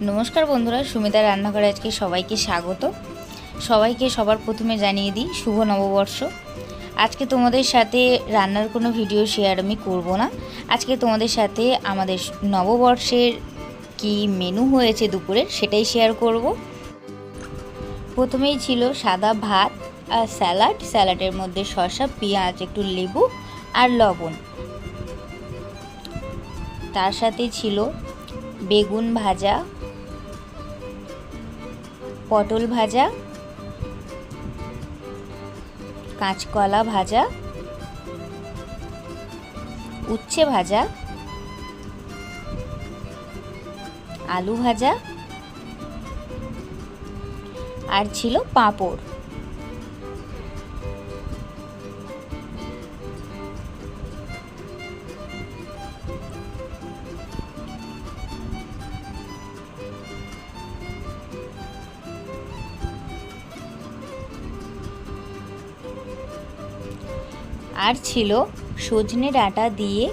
नमस्कार बंधुरा सुमिता रान्नाघरे आज के सबाइके स्वागत। सबाइके सबार प्रथमे जानिए दी शुभ नवबर्ष। आज के तोमादेर साथे रान्नार कोनो भिडियो शेयर आमि करब ना। आज के तोमादेर साथे आमादेर नवबर्षेर कि मेनू हयेछे दुपुरे सेटाई शेयर करब। प्रथमेई छिलो सादा भात और सैलाड, सैलाडेर मध्य शसा पेঁয়াজ एकटु लेबू और लवण। तार साथे छिलो बेगुन भाजा, पटल भाजा, काँचकला भाजा, उচ্ছে भाजा, आलू भाजा और छिलो पापड़। আর ছিল সজনে ডাঁটা দিয়ে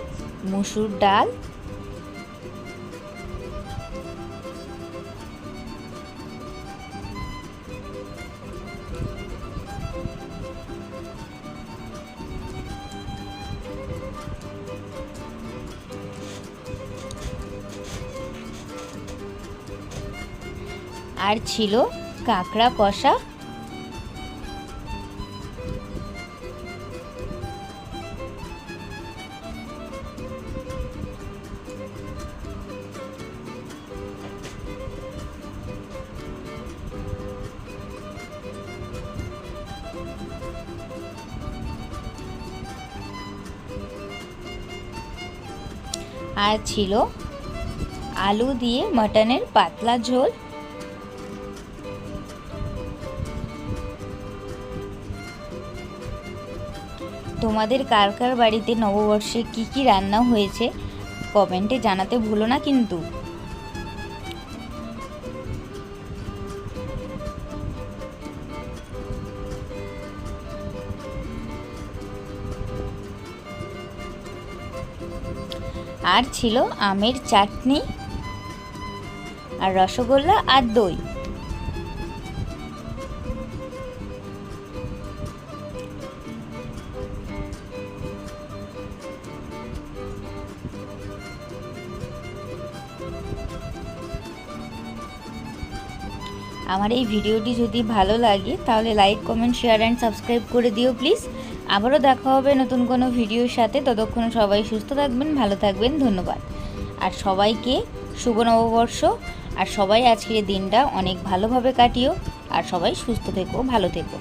মসুর ডাল, আর ছিল কাঁকড়া কষা, আর ছিল আলু দিয়ে মাটনের পাতলা ঝোল। তোমাদের কার কার বাড়িতে নববর্ষে কি রান্না হয়েছে কমেন্টে জানাতে ভুলো না কিন্তু। আর ছিল আমের চাটনি আর রসগোল্লা আর দই। আমার এই ভিডিওটি যদি ভালো লাগে তাহলে like comment share and subscribe করে দিও প্লিজ। আবারও দেখা হবে নতুন কোনো ভিডিওর সাথে। ততক্ষণ সবাই সুস্থ থাকবেন, ভালো থাকবেন, ধন্যবাদ। আর সবাইকে শুভ নববর্ষ। আর সবাই আজকের দিনটা অনেক ভালোভাবে কাটিও। আর সবাই সুস্থ থেকো, ভালো থেকো।